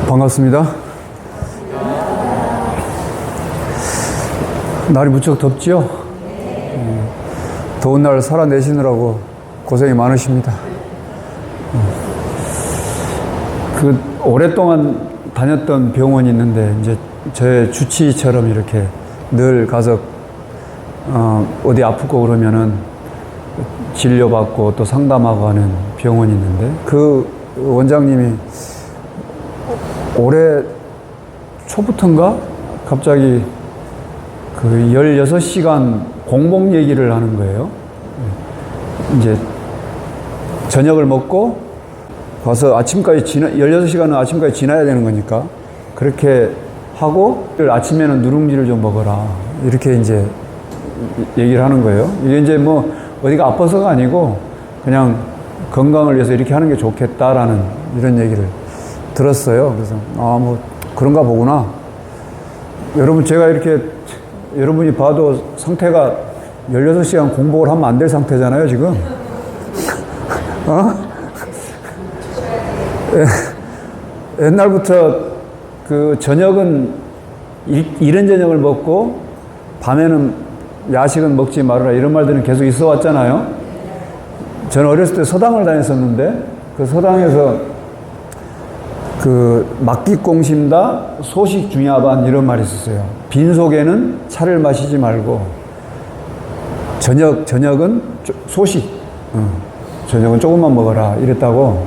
반갑습니다. 날이 무척 덥지요? 더운 날 살아내시느라고 고생이 많으십니다. 오랫동안 다녔던 병원이 있는데, 이제 제 주치의처럼 이렇게 늘 가서, 어디 아프고 그러면은 진료받고 또 상담하고 하는 병원이 있는데, 그 원장님이 올해 초부터인가? 갑자기 그 16시간 공복 얘기를 하는 거예요. 이제 저녁을 먹고 가서 아침까지 16시간은 아침까지 지나야 되는 거니까 그렇게 하고 아침에는 누룽지를 좀 먹어라. 이렇게 이제 얘기를 하는 거예요. 이게 이제 뭐 어디가 아파서가 아니고 그냥 건강을 위해서 이렇게 하는 게 좋겠다라는 이런 얘기를 들었어요. 그래서 뭐 그런가 보구나. 여러분, 제가 이렇게 여러분이 봐도 상태가 16시간 공복을 하면 안 될 상태잖아요, 지금. 옛날부터 그 저녁은 이른 저녁을 먹고 밤에는 야식은 먹지 말아라, 이런 말들은 계속 있어 왔잖아요. 저는 어렸을 때 서당을 다녔었는데, 그 서당에서 그 막기공심다 소식 중야반 이런 말이 있었어요. 빈속에는 차를 마시지 말고 저녁은 소식, 저녁은 조금만 먹어라 이랬다고.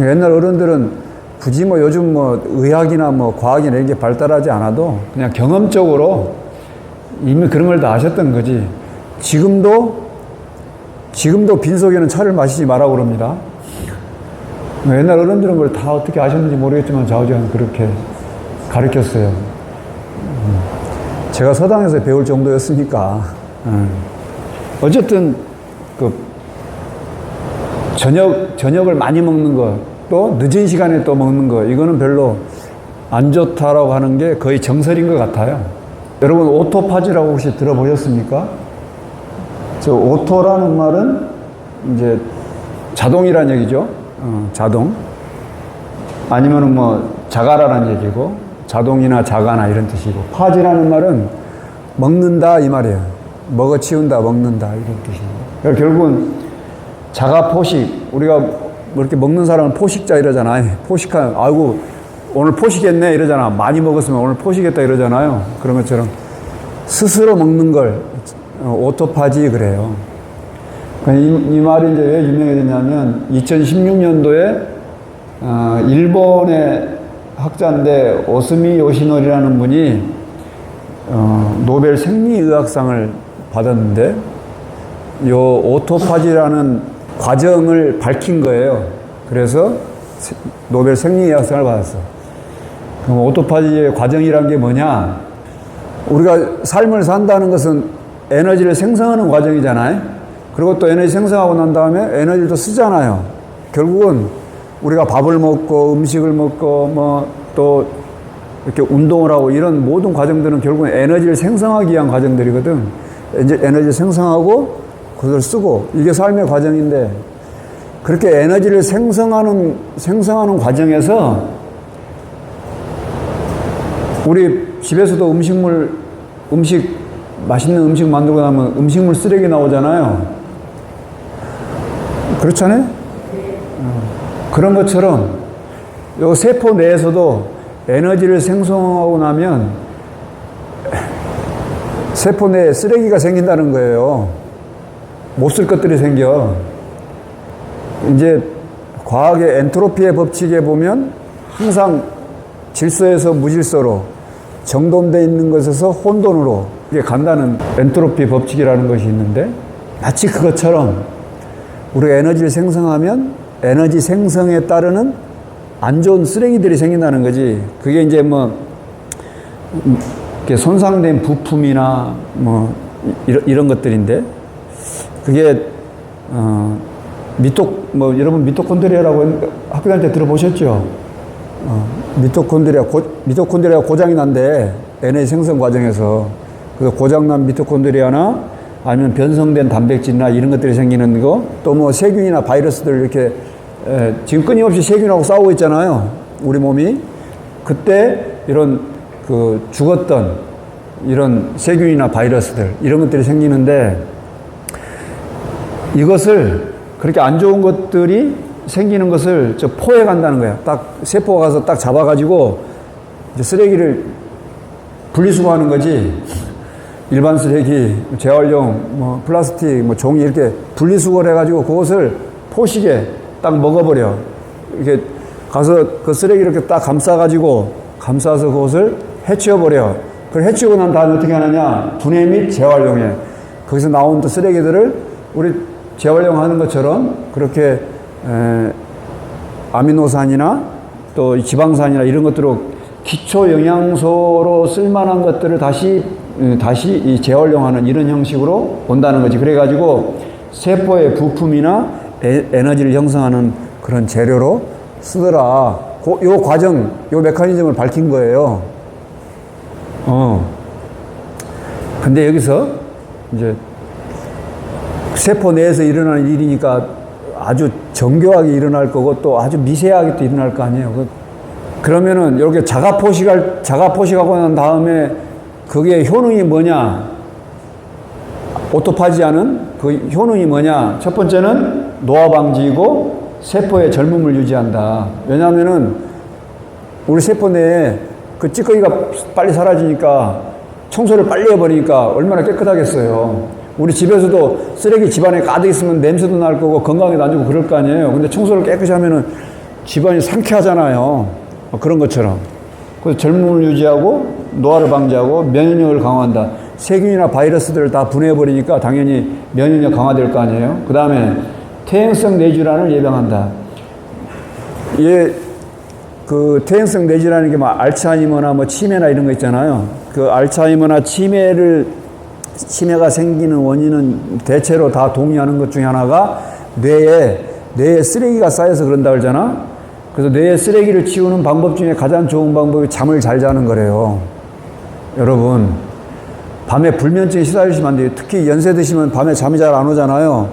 옛날 어른들은 굳이 뭐 요즘 뭐 의학이나 뭐 과학이나 이런 게 발달하지 않아도 그냥 경험적으로 이미 그런 걸 다 아셨던 거지. 지금도 빈속에는 차를 마시지 말라고 그럽니다. 옛날 어른들은 그걸 다 어떻게 아셨는지 모르겠지만 좌우지간 그렇게 가르쳤어요. 제가 서당에서 배울 정도였으니까. 어쨌든 그 저녁을 많이 먹는 거, 또 늦은 시간에 또 먹는 거, 이거는 별로 안 좋다라고 하는 게 거의 정설인 것 같아요. 여러분, 오토파지라고 혹시 들어보셨습니까? 저 오토라는 말은 이제 자동이란 얘기죠. 자동. 아니면은 뭐 자가라는 얘기고, 자동이나 자가나 이런 뜻이고, 파지라는 말은 먹는다 이 말이에요. 먹어치운다, 먹는다 이런 뜻입니다. 그러니까 결국은 자가포식, 우리가 뭐 이렇게 먹는 사람은 포식자 이러잖아요. 아이고 오늘 포식했네 이러잖아. 많이 먹었으면 오늘 포식했다 이러잖아요. 그런 것처럼 스스로 먹는 걸 오토파지 그래요. 이 말이 이제 왜 유명해졌냐면 2016년도에 일본의 학자인데 오스미 요시노리라는 분이 노벨 생리의학상을 받았는데, 요 오토파지라는 과정을 밝힌 거예요. 그래서 노벨 생리의학상을 받았어. 그럼 오토파지의 과정이란 게 뭐냐? 우리가 삶을 산다는 것은 에너지를 생성하는 과정이잖아요. 그리고 또 에너지 생성하고 난 다음에 에너지를 또 쓰잖아요. 결국은 우리가 밥을 먹고 음식을 먹고 뭐 또 이렇게 운동을 하고 이런 모든 과정들은 결국은 에너지를 생성하기 위한 과정들이거든. 이제 에너지를 생성하고 그걸 쓰고, 이게 삶의 과정인데, 그렇게 에너지를 생성하는 과정에서 우리 집에서도 맛있는 음식 만들고 나면 음식물 쓰레기 나오잖아요. 그렇잖아요? 그런 것처럼 요 세포 내에서도 에너지를 생성하고 나면 세포 내에 쓰레기가 생긴다는 거예요. 못 쓸 것들이 생겨. 이제 과학의 엔트로피의 법칙에 보면 항상 질서에서 무질서로, 정돈되어 있는 것에서 혼돈으로 이게 간다는 엔트로피 법칙이라는 것이 있는데, 마치 그것처럼 우리가 에너지를 생성하면 에너지 생성에 따르는 안 좋은 쓰레기들이 생긴다는 거지. 그게 이제 뭐 이렇게 손상된 부품이나 뭐 이런 것들인데, 그게 여러분 미토콘드리아라고 학교 다닐 때 들어보셨죠? 미토콘드리아가 고장이 난대, 에너지 생성 과정에서. 그래서 고장난 미토콘드리아나 아니면 변성된 단백질이나 이런 것들이 생기는 거, 또 뭐 세균이나 바이러스들 이렇게 지금 끊임없이 세균하고 싸우고 있잖아요, 우리 몸이. 그때 이런 그 죽었던 이런 세균이나 바이러스들 이런 것들이 생기는데 이것을 그렇게 안 좋은 것들이 생기는 것을 저 포획 한다는 거야. 딱 세포가 가서 딱 잡아가지고 이제 쓰레기를 분리수거하는 거지. 일반 쓰레기, 재활용, 뭐 플라스틱, 뭐 종이 이렇게 분리수거를 해가지고 그것을 포식에 딱 먹어버려. 이렇게 가서 그 쓰레기를 이렇게 딱 감싸서 그것을 해치워버려. 그걸 해치우고 난 다음에 어떻게 하느냐? 분해 및 재활용해. 거기서 나온 또 쓰레기들을 우리 재활용하는 것처럼 그렇게 아미노산이나 또 지방산이나 이런 것들로 기초 영양소로 쓸만한 것들을 다시 이 재활용하는 이런 형식으로 온다는 거지. 그래가지고 세포의 부품이나 에너지를 형성하는 그런 재료로 쓰더라. 요 과정, 요 메커니즘을 밝힌 거예요. 근데 여기서 이제 세포 내에서 일어나는 일이니까 아주 정교하게 일어날 거고 또 아주 미세하게 또 일어날 거 아니에요. 그러면은 이렇게 자가 포식하고 난 다음에 그게 효능이 뭐냐? 오토파지하는 그 효능이 뭐냐? 첫 번째는 노화 방지이고 세포의 젊음을 유지한다. 왜냐하면은 우리 세포 내에 그 찌꺼기가 빨리 사라지니까 청소를 빨리 해버리니까 얼마나 깨끗하겠어요. 우리 집에서도 쓰레기 집안에 가득 있으면 냄새도 날 거고 건강에도 안 좋고 그럴 거 아니에요. 근데 청소를 깨끗이 하면은 집안이 상쾌하잖아요. 그런 것처럼. 그래서 젊음을 유지하고 노화를 방지하고 면역력을 강화한다. 세균이나 바이러스들을 다 분해해버리니까 당연히 면역력 강화될 거 아니에요. 그 다음에 퇴행성 뇌질환을 예방한다. 그 퇴행성 뇌질환이 게 막 알츠하이머나 뭐 치매나 이런 거 있잖아요. 그 알츠하이머나 치매가 생기는 원인은 대체로 다 동의하는 것 중에 하나가 뇌에 쓰레기가 쌓여서 그런다 그러잖아. 그래서 뇌에 쓰레기를 치우는 방법 중에 가장 좋은 방법이 잠을 잘 자는 거래요. 여러분, 밤에 불면증에 시달리시면 안 돼요. 특히 연세 드시면 밤에 잠이 잘 안 오잖아요.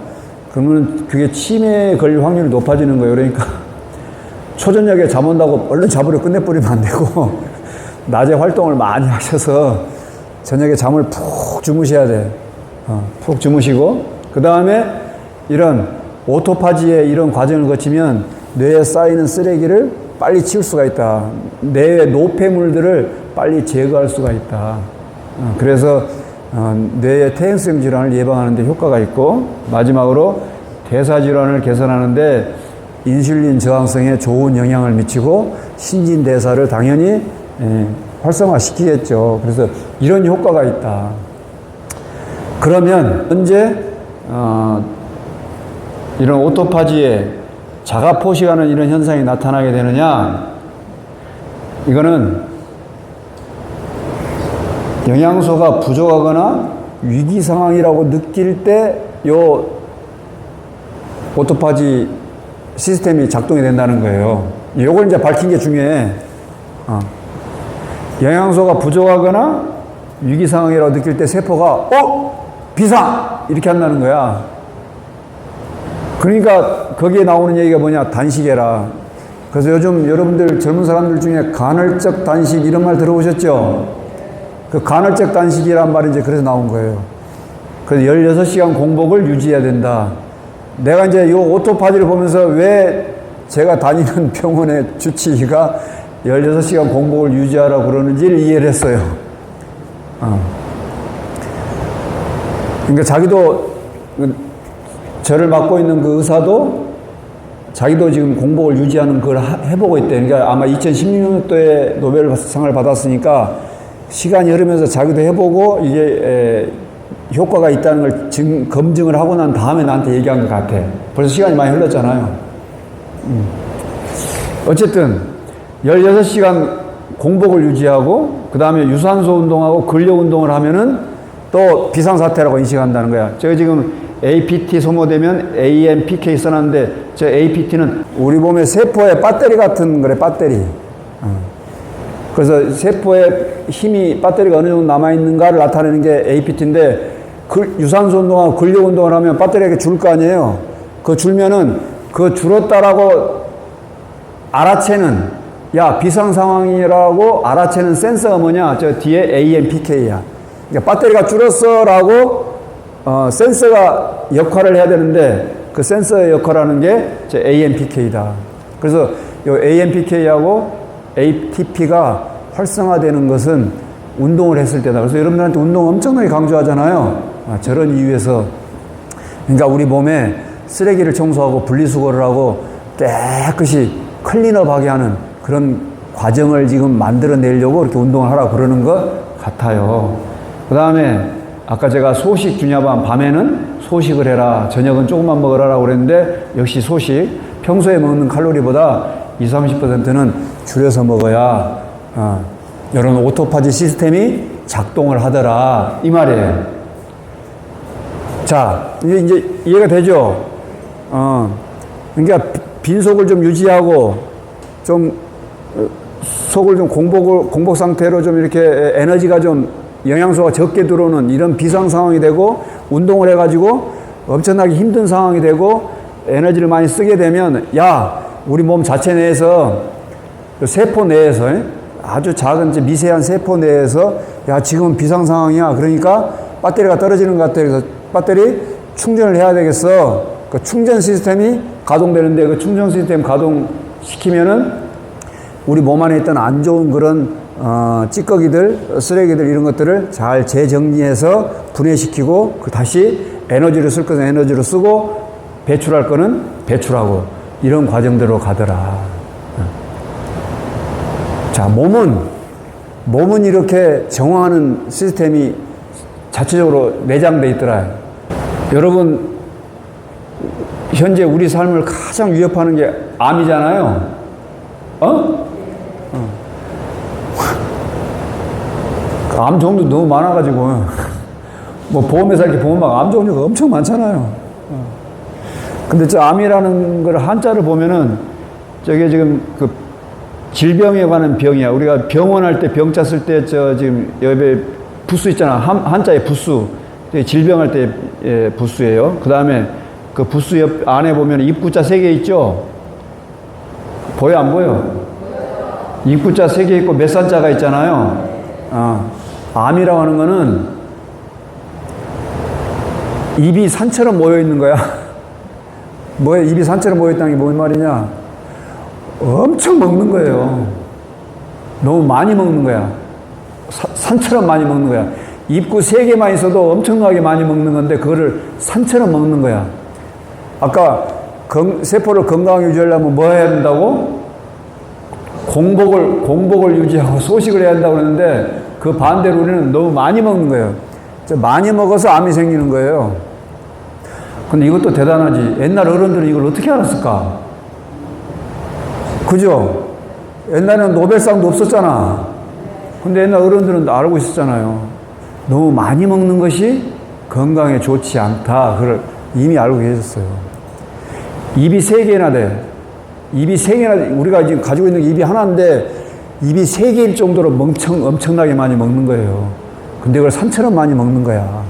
그러면 그게 치매에 걸릴 확률이 높아지는 거예요. 그러니까 초저녁에 잠 온다고 얼른 잡으려 끝내버리면 안 되고 낮에 활동을 많이 하셔서 저녁에 잠을 푹 주무셔야 돼. 푹 주무시고 그 다음에 이런 오토파지의 이런 과정을 거치면 뇌에 쌓이는 쓰레기를 빨리 치울 수가 있다. 뇌의 노폐물들을 빨리 제거할 수가 있다. 그래서 뇌의 퇴행성 질환을 예방하는 데 효과가 있고 마지막으로 대사질환을 개선하는 데 인슐린 저항성에 좋은 영향을 미치고 신진대사를 당연히 활성화시키겠죠. 그래서 이런 효과가 있다. 그러면 언제 이런 오토파지에 자가 포식하는 이런 현상이 나타나게 되느냐? 이거는 영양소가 부족하거나 위기 상황이라고 느낄 때 요 오토파지 시스템이 작동이 된다는 거예요. 요걸 이제 밝힌 게 중요해. 영양소가 부족하거나 위기 상황이라고 느낄 때 세포가 비상! 이렇게 한다는 거야. 그러니까 거기에 나오는 얘기가 뭐냐? 단식해라. 그래서 요즘 여러분들 젊은 사람들 중에 간헐적 단식 이런 말 들어보셨죠? 그 간헐적 단식이란 말이 이제 그래서 나온 거예요. 그래서 16시간 공복을 유지해야 된다. 내가 이제 이 오토파지를 보면서 왜 제가 다니는 병원의 주치의가 16시간 공복을 유지하라고 그러는지를 이해를 했어요. 그러니까 자기도 저를 맡고 있는 그 의사도 자기도 지금 공복을 유지하는 걸 해보고 있대. 그러니까 아마 2016년도에 노벨상을 받았으니까 시간이 흐르면서 자기도 해보고 이게 효과가 있다는 걸 검증을 하고 난 다음에 나한테 얘기한 것 같아. 벌써 시간이 많이 흘렀잖아요. 어쨌든 16시간 공복을 유지하고 그 다음에 유산소 운동하고 근력 운동을 하면은 또 비상사태라고 인식한다는 거야. 제가 지금 APT 소모되면 AMPK 써놨는데 저 APT는 우리 몸의 세포의 배터리 같은 거래. 배터리. 그래서 세포의 힘이 배터리가 어느 정도 남아있는가를 나타내는 게 APT인데 유산소 운동하고 근력 운동을 하면 배터리에게 줄 거 아니에요. 그거 줄면은 그 줄었다라고 알아채는 야, 비상 상황이라고 알아채는 센서가 뭐냐? 저 뒤에 AMPK야. 그러니까 배터리가 줄었어라고 센서가 역할을 해야 되는데 그 센서의 역할하는 게 저 AMPK다. 그래서 요 AMPK하고 ATP가 활성화되는 것은 운동을 했을 때다. 그래서 여러분들한테 운동 엄청나게 강조하잖아요. 저런 이유에서. 그러니까 우리 몸에 쓰레기를 청소하고 분리수거를 하고 깨끗이 클린업하게 하는 그런 과정을 지금 만들어내려고 이렇게 운동을 하라고 그러는 것 같아요. 그 다음에 아까 제가 소식 주냐반 밤에는 소식을 해라. 저녁은 조금만 먹으라고 그랬는데 역시 소식. 평소에 먹는 칼로리보다 20-30%는 줄여서 먹어야 이런 오토파지 시스템이 작동을 하더라. 이 말이에요. 자, 이제 이해가 되죠? 그러니까 빈속을 좀 유지하고 좀 속을 좀 공복 상태로 좀 이렇게 에너지가 좀 영양소가 적게 들어오는 이런 비상 상황이 되고 운동을 해가지고 엄청나게 힘든 상황이 되고 에너지를 많이 쓰게 되면 야, 우리 몸 자체 내에서 세포 내에서 아주 작은 미세한 세포 내에서 야, 지금 비상 상황이야. 그러니까 배터리가 떨어지는 것 같아. 그래서 배터리 충전을 해야 되겠어. 그 충전 시스템이 가동되는데 그 충전 시스템 가동시키면은 우리 몸 안에 있던 안 좋은 그런 찌꺼기들, 쓰레기들 이런 것들을 잘 재정리해서 분해시키고 그 다시 에너지를 쓸 것은 에너지로 쓰고 배출할 거는 배출하고 이런 과정대로 가더라. 자, 몸은 이렇게 정화하는 시스템이 자체적으로 내장돼 있더라. 여러분, 현재 우리 삶을 가장 위협하는 게 암이잖아요. 암 종류 너무 많아가지고 뭐 보험회사 이렇게 보면 막 암 종류가 엄청 많잖아요. 근데 저 암이라는 걸 한자를 보면은 저게 지금 그 질병에 관한 병이야. 우리가 병원 할 때 병자 쓸 때 저 지금 옆에 부수 있잖아. 한자에 부수. 질병할 때 부수예요. 그 다음에 그 부수 옆 안에 보면 입구자 3개 있죠? 보여, 안 보여? 입구자 3개 있고 몇 산자가 있잖아요. 암이라고 하는 거는 입이 산처럼 모여 있는 거야. 뭐야, 입이 산처럼 모여 있다는 게 뭔 말이냐? 엄청 먹는 거예요. 너무 많이 먹는 거야. 산처럼 많이 먹는 거야. 입구 3개만 있어도 엄청나게 많이 먹는 건데 그거를 산처럼 먹는 거야. 아까 세포를 건강하게 유지하려면 뭐 해야 된다고? 공복을 유지하고 소식을 해야 한다고 그러는데 그 반대로 우리는 너무 많이 먹는 거예요. 많이 먹어서 암이 생기는 거예요. 근데 이것도 대단하지. 옛날 어른들은 이걸 어떻게 알았을까? 그죠? 옛날에는 노벨상도 없었잖아. 근데 옛날 어른들은 알고 있었잖아요. 너무 많이 먹는 것이 건강에 좋지 않다. 그걸 이미 알고 계셨어요. 입이 3개나 돼. 입이 3개나, 우리가 지금 가지고 있는 게 입이 하나인데 입이 3개일 정도로 엄청나게 많이 먹는 거예요. 근데 그걸 산처럼 많이 먹는 거야.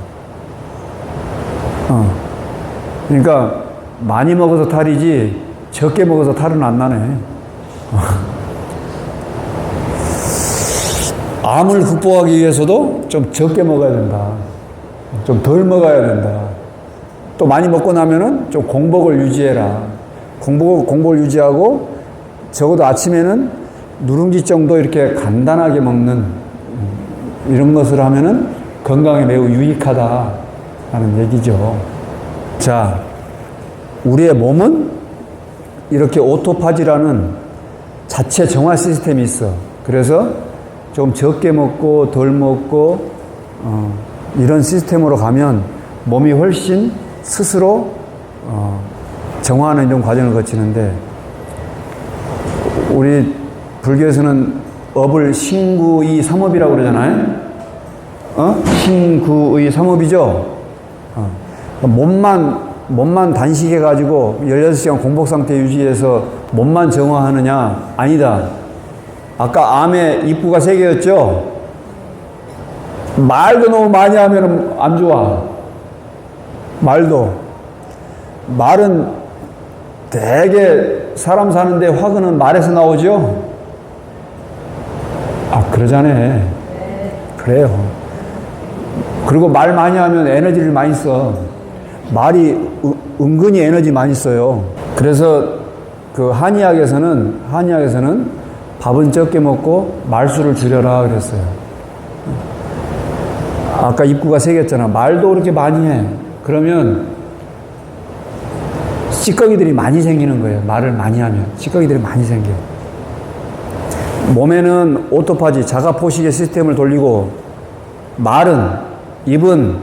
그러니까 많이 먹어서 탈이지 적게 먹어서 탈은 안 나네. 암을 극복하기 위해서도 좀 적게 먹어야 된다. 좀 덜 먹어야 된다. 또 많이 먹고 나면은 좀 공복을 유지해라. 공복을 유지하고 적어도 아침에는 누룽지 정도 이렇게 간단하게 먹는 이런 것을 하면은 건강에 매우 유익하다 하는 얘기죠. 자, 우리의 몸은 이렇게 오토파지라는 자체 정화 시스템이 있어. 그래서 좀 적게 먹고 덜 먹고 이런 시스템으로 가면 몸이 훨씬 스스로 정화하는 이런 과정을 거치는데 우리 불교에서는 업을 신구의 삼업이라고 그러잖아요. 신구의 삼업이죠. 몸만 단식해가지고 16시간 공복 상태 유지해서 몸만 정화하느냐? 아니다. 아까 암의 입구가 3개였죠? 말도 너무 많이 하면 안 좋아. 말은 되게 사람 사는데 화근은 말에서 나오죠? 아, 그러자네. 그래요. 그리고 말 많이 하면 에너지를 많이 써. 말이 은근히 에너지 많이 써요. 그래서 그 한의학에서는 밥은 적게 먹고 말수를 줄여라 그랬어요. 아까 입구가 세 개였잖아. 말도 그렇게 많이 해. 그러면 찌꺼기들이 많이 생기는 거예요. 말을 많이 하면 찌꺼기들이 많이 생겨. 몸에는 오토파지, 자가포식의 시스템을 돌리고, 입은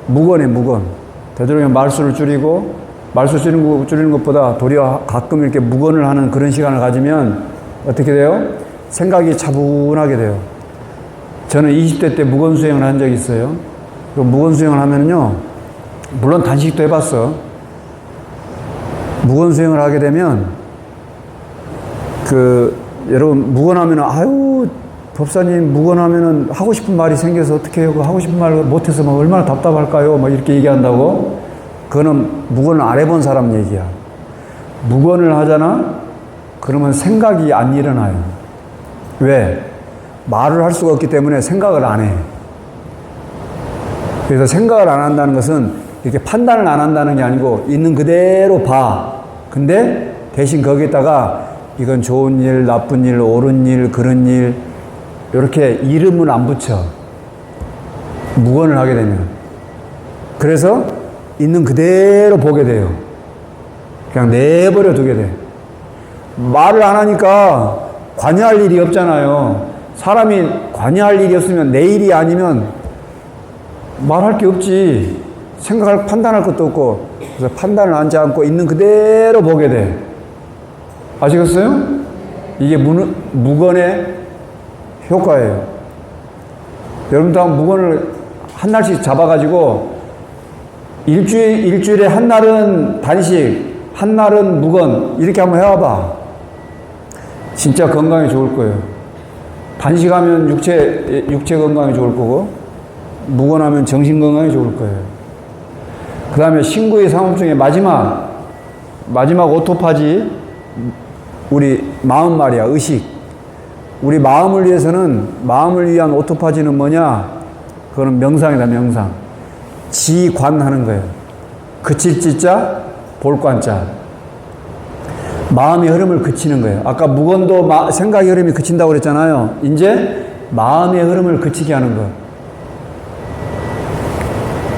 무건해, 무건. 되도록이면 말수를 줄이고, 말수 줄이는 것보다 도리어 가끔 이렇게 무건을 하는 그런 시간을 가지면 어떻게 돼요? 생각이 차분하게 돼요. 저는 20대 때 무건 수행을 한 적이 있어요. 그 무건 수행을 하면요, 물론 단식도 해봤어. 무건 수행을 하게 되면, 여러분, 무건하면은, 아유, 법사님, 무건하면은 하고 싶은 말이 생겨서 어떻게 해요? 하고 싶은 말 못해서 막 얼마나 답답할까요? 막 이렇게 얘기한다고? 그거는 무건을 안 해본 사람 얘기야. 무건을 하잖아? 그러면 생각이 안 일어나요. 왜? 말을 할 수가 없기 때문에 생각을 안 해. 그래서 생각을 안 한다는 것은 이렇게 판단을 안 한다는 게 아니고 있는 그대로 봐. 근데 대신 거기에다가 이건 좋은 일, 나쁜 일, 옳은 일, 그런 일, 이렇게 이름은 안 붙여. 무건을 하게 되면. 그래서 있는 그대로 보게 돼요. 그냥 내버려 두게 돼. 말을 안 하니까 관여할 일이 없잖아요. 사람이 관여할 일이 없으면 내 일이 아니면 말할 게 없지. 판단할 것도 없고. 그래서 판단을 하지 않고 있는 그대로 보게 돼. 아시겠어요? 이게 무건의 효과예요. 여러분도 한번 무건을 한 날씩 잡아가지고 일주일에 한 날은 단식, 한 날은 무건 이렇게 한번 해와봐. 진짜 건강에 좋을 거예요. 단식하면 육체 건강에 좋을 거고, 무건하면 정신 건강에 좋을 거예요. 그 다음에 신구의 상업 중에 마지막 오토파지, 우리 마음 말이야, 의식. 우리 마음을 위한 오토파지는 뭐냐? 그거는 명상이다, 명상. 지관하는 거예요. 그칠 지자, 볼 관자. 마음의 흐름을 그치는 거예요. 아까 무건도 생각의 흐름이 그친다고 그랬잖아요. 이제 마음의 흐름을 그치게 하는 거예요.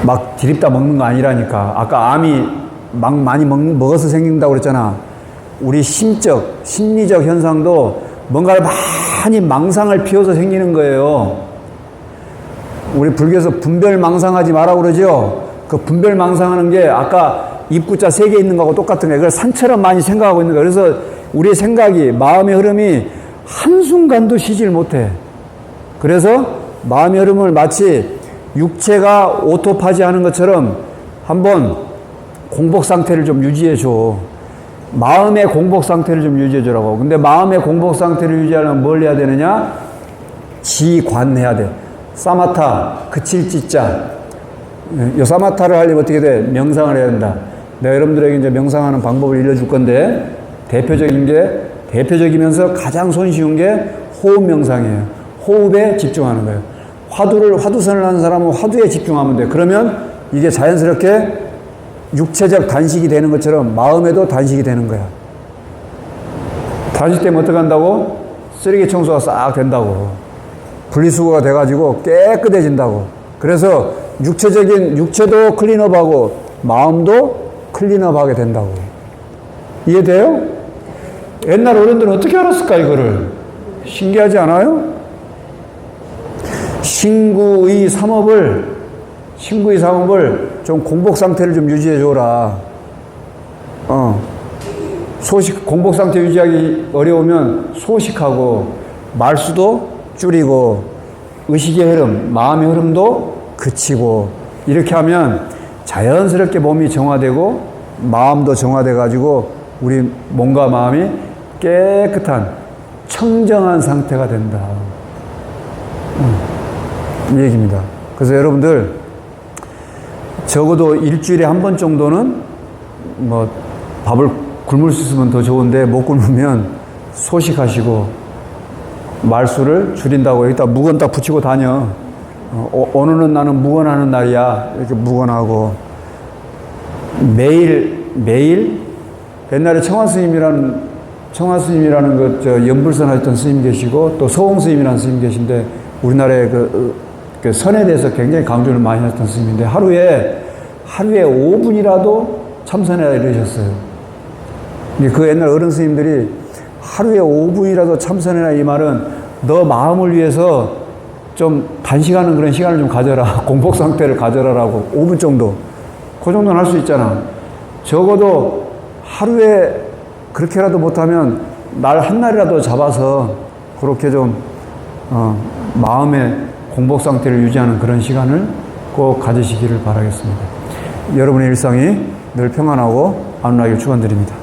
막 디립다 먹는 거 아니라니까. 아까 암이 막 많이 먹어서 생긴다고 그랬잖아. 우리 심리적 현상도 뭔가를 많이 망상을 피워서 생기는 거예요. 우리 불교에서 분별망상하지 마라고 그러죠? 그 분별망상하는 게 아까 입구자 3개 있는 거하고 똑같은 거예요. 그걸 산처럼 많이 생각하고 있는 거예요. 그래서 우리의 생각이, 마음의 흐름이 한순간도 쉬질 못해. 그래서 마음의 흐름을 마치 육체가 오토파지 하는 것처럼 한번 공복 상태를 좀 유지해 줘. 마음의 공복 상태를 좀 유지해 주라고. 근데 마음의 공복 상태를 유지하려면 뭘 해야 되느냐? 지관해야 돼. 사마타, 그칠 지자. 이 사마타를 하려면 어떻게 돼? 명상을 해야 된다. 내가 여러분들에게 이제 명상하는 방법을 알려줄 건데, 대표적이면서 가장 손쉬운 게 호흡 명상이에요. 호흡에 집중하는 거예요. 화두선을 하는 사람은 화두에 집중하면 돼. 그러면 이게 자연스럽게 육체적 단식이 되는 것처럼 마음에도 단식이 되는 거야. 단식되면 어떻게 한다고? 쓰레기 청소가 싹 된다고. 분리수거가 돼가지고 깨끗해진다고. 그래서 육체도 클린업하고 마음도 클린업하게 된다고. 이해돼요? 옛날 어른들은 어떻게 알았을까, 이거를? 신기하지 않아요? 신구의 삼업을 좀 공복 상태를 좀 유지해줘라. 공복 상태 유지하기 어려우면 소식하고, 말수도 줄이고, 의식의 흐름, 마음의 흐름도 그치고, 이렇게 하면 자연스럽게 몸이 정화되고, 마음도 정화돼가지고, 우리 몸과 마음이 깨끗한, 청정한 상태가 된다. 이 얘기입니다. 그래서 여러분들, 적어도 일주일에 한 번 정도는 밥을 굶을 수 있으면 더 좋은데 못 굶으면 소식하시고 말수를 줄인다고 여기다 묵언 딱 붙이고 다녀. 오늘은 나는 묵언하는 날이야. 이렇게 묵언하고 매일 옛날에 청화 스님이라는 그 연불선 하셨던 스님 계시고 또 서홍 스님이라는 스님 계신데 우리나라의 그 선에 대해서 굉장히 강조를 많이 하셨던 스님인데 하루에 5분이라도 참선해라 이러셨어요. 그 옛날 어른 스님들이 하루에 5분이라도 참선해라 이 말은 너 마음을 위해서 좀 단시간은 그런 시간을 좀 가져라. 공복 상태를 가져라라고 5분 정도. 그 정도는 할 수 있잖아. 적어도 하루에 그렇게라도 못하면 날 한 날이라도 잡아서 그렇게 좀 마음의 공복 상태를 유지하는 그런 시간을 꼭 가지시기를 바라겠습니다. 여러분의 일상이 늘 평안하고 안락하길 축원드립니다.